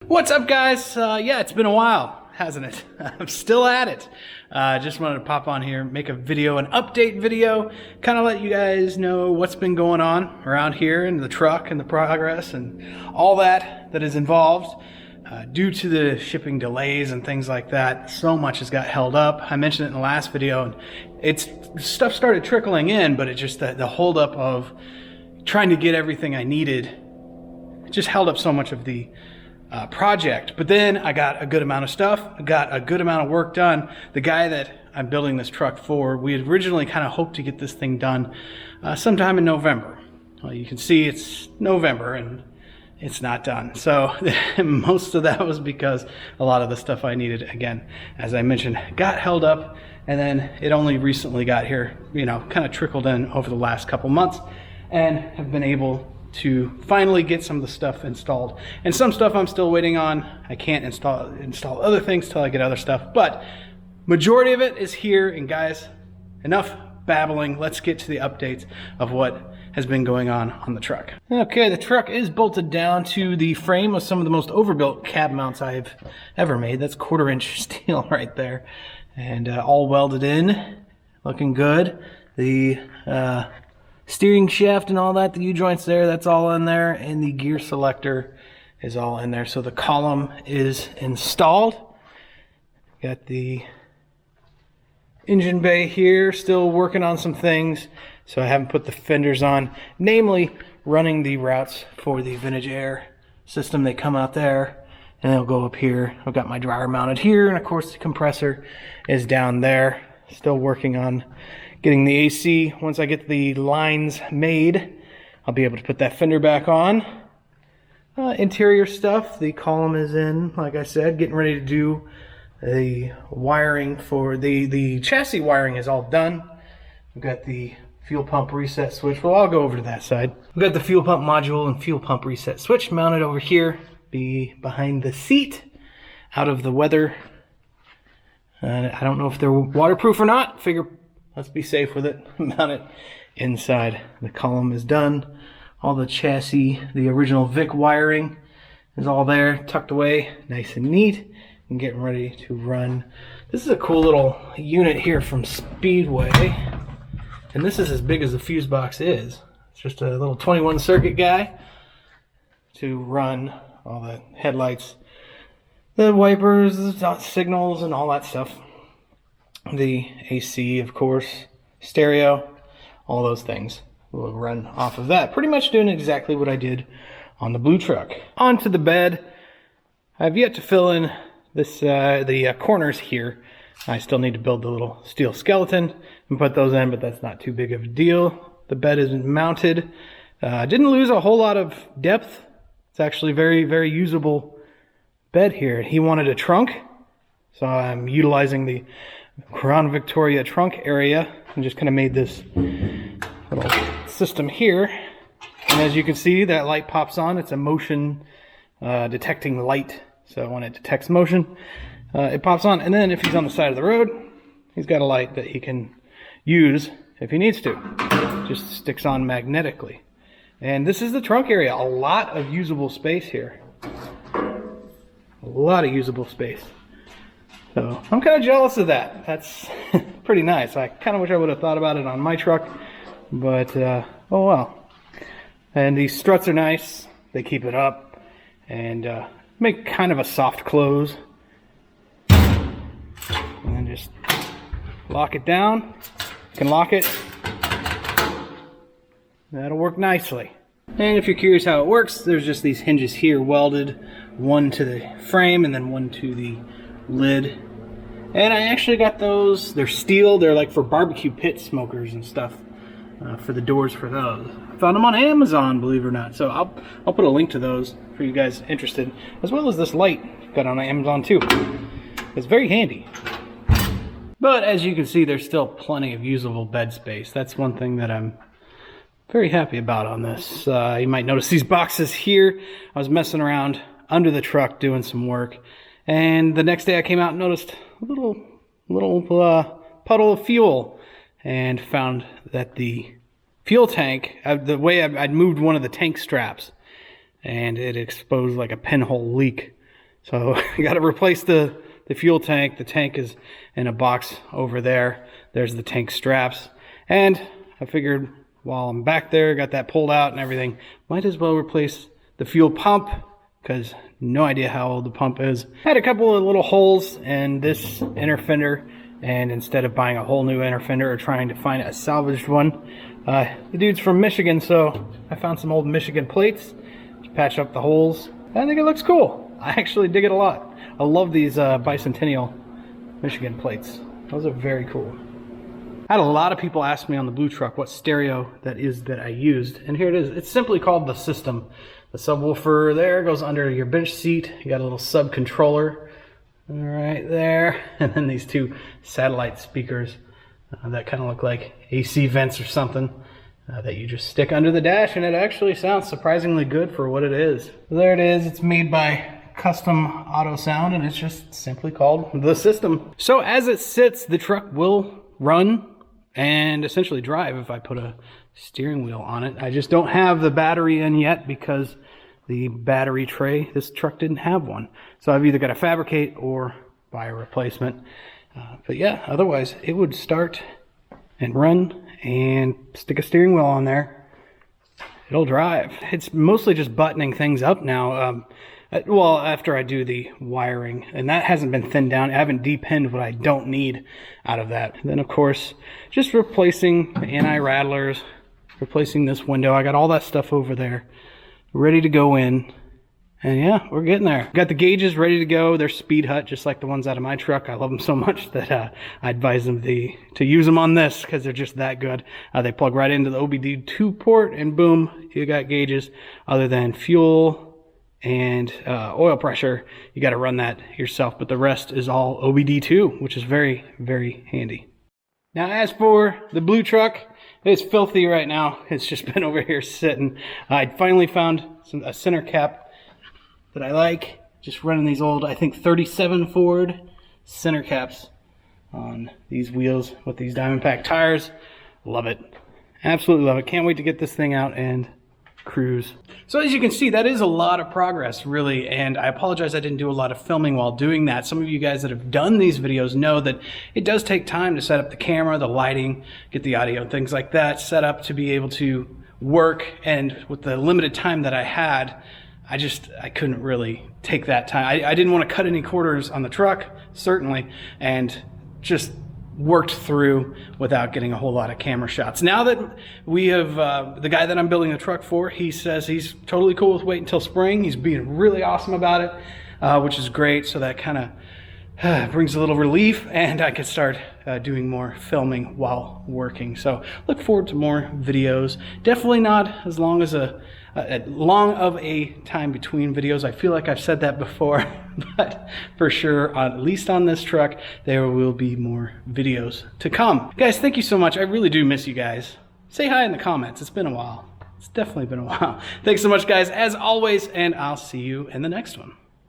What's up, guys? Yeah, it's been a while, hasn't it? I'm still at it. Just wanted to pop on here, make a video, an update video, kind of let you guys know what's been going on around here and the truck and the progress and all that is involved. Due to the shipping delays and things like that, so much has got held up. I mentioned it in the last video, and stuff started trickling in, but it just the holdup of trying to get everything I needed, it just held up so much of the project. But then I got a good amount of stuff, I got a good amount of work done. The guy that I'm building this truck for, we had originally kind of hoped to get this thing done sometime in November. Well, you can see it's November and it's not done. So most of that was because a lot of the stuff I needed, again, as I mentioned, got held up, and then it only recently got here, you know, kind of trickled in over the last couple months, and have been able to finally get some of the stuff installed. And some stuff I'm still waiting on. I can't install other things till I get other stuff, but majority of it is here. And guys, enough babbling. Let's get to the updates of what has been going on the truck. Okay, the truck is bolted down to the frame of some of the most overbuilt cab mounts I've ever made. That's 1/4-inch steel right there, and all welded in, looking good. The steering shaft and all that, the U-joints there, that's all in there, and the gear selector is all in there. So the column is installed. Got the engine bay here, still working on some things, so I haven't put the fenders on, namely running the routes for the vintage air system. They come out there and they'll go up here. I've got my dryer mounted here, and of course the compressor is down there. Still working on getting the AC. Once I get the lines made, I'll be able to put that fender back on. Interior stuff, the column is in, like I said, getting ready to do the wiring for the chassis wiring is all done. We've got the fuel pump reset switch. Well, I'll go over to that side. We've got the fuel pump module and fuel pump reset switch mounted over here, behind the seat, out of the weather. I don't know if they're waterproof or not. Figure let's be safe with it. Mount it inside. The column is done. All the chassis, the original Vic wiring is all there, tucked away, nice and neat. And getting ready to run. This is a cool little unit here from Speedway, and this is as big as the fuse box is. It's just a little 21 circuit guy to run all the headlights, the wipers, the signals, and all that stuff. The AC, of course, stereo, all those things will run off of that. Pretty much doing exactly what I did on the blue truck. Onto the bed. I've yet to fill in this the corners here. I still need to build the little steel skeleton and put those in, but that's not too big of a deal. The bed is mounted. Didn't lose a whole lot of depth. It's actually very, very usable bed here. He wanted a trunk, so I'm utilizing the Crown Victoria trunk area and just kind of made this little system here. And as you can see, that light pops on. It's a motion detecting light. So when it detects motion, it pops on. And then if he's on the side of the road, he's got a light that he can use if he needs to. It just sticks on magnetically. And this is the trunk area. A lot of usable space here. A lot of usable space. So I'm kind of jealous of that. That's pretty nice. I kind of wish I would have thought about it on my truck. But, oh well. And these struts are nice. They keep it up. And make kind of a soft close, and then just lock it down. You can lock it. That'll work nicely. And if you're curious how it works, there's just these hinges here welded, one to the frame and then one to the lid. And I actually got those. They're steel. They're like for barbecue pit smokers and stuff, for the doors for those. I found them on Amazon, believe it or not. So I'll put a link to those for you guys interested, as well as this light got on Amazon too. It's very handy. But as you can see, there's still plenty of usable bed space. That's one thing that I'm very happy about on this. You might notice these boxes here. I was messing around under the truck doing some work, and the next day I came out and noticed a little puddle of fuel, and found that the fuel tank, the way I'd moved one of the tank straps, and it exposed like a pinhole leak So I got to replace the fuel tank. The tank is in a box over there. There's the tank straps. And I figured while I'm back there, got that pulled out and everything, might as well replace the fuel pump, because no idea how old the pump is. Had a couple of little holes in this inner fender, and instead of buying a whole new inner fender or trying to find a salvaged one, the dude's from Michigan, so I found some old Michigan plates, patch up the holes. I think it looks cool. I actually dig it a lot. I love these bicentennial Michigan plates. Those are very cool. I had a lot of people ask me on the blue truck what stereo that is that I used, and here it is. It's simply called the system. The subwoofer there goes under your bench seat. You got a little sub controller right there, and then these two satellite speakers that kind of look like AC vents or something that you just stick under the dash, and it actually sounds surprisingly good for what it is. So there it is. It's made by Custom Auto Sound, and it's just simply called the system. So as it sits, the truck will run and essentially drive if I put a steering wheel on it. I just don't have the battery in yet because the battery tray, this truck didn't have one. So I've either got to fabricate or buy a replacement. But yeah, otherwise it would start and run and stick a steering wheel on there. It'll drive. It's mostly just buttoning things up now. Well, after I do the wiring, and that hasn't been thinned down. I haven't depinned what I don't need out of that. And then, of course, just replacing the anti-rattlers, replacing this window. I got all that stuff over there ready to go in. And yeah, we're getting there. Got the gauges ready to go. They're speed hut, just like the ones out of my truck. I love them so much that I advise them to use them on this because they're just that good. They plug right into the OBD2 port, and boom, you got gauges. Other than fuel and oil pressure, you got to run that yourself, but the rest is all OBD2, which is very, very handy. Now, as for the blue truck, it's filthy right now. It's just been over here sitting. I finally found a center cap that I like. Just running these old, I think 37 Ford center caps on these wheels with these Diamondback tires. Love it. Absolutely love it. Can't wait to get this thing out and cruise. So as you can see, that is a lot of progress, really, and I apologize I didn't do a lot of filming while doing that. Some of you guys that have done these videos know that it does take time to set up the camera, the lighting, get the audio, things like that set up to be able to work, and with the limited time that I had, I couldn't really take that time. I didn't want to cut any corners on the truck, certainly, and just worked through without getting a whole lot of camera shots. Now that we have, the guy that I'm building the truck for, he says he's totally cool with waiting until spring. He's being really awesome about it, which is great. So that kind of brings a little relief, and I could start doing more filming while working. So look forward to more videos. Definitely not as long as long of a time between videos. I feel like I've said that before, but for sure, at least on this truck, there will be more videos to come. Guys, thank you so much. I really do miss you guys. Say hi in the comments. It's been a while. It's definitely been a while. Thanks so much, guys, as always, and I'll see you in the next one.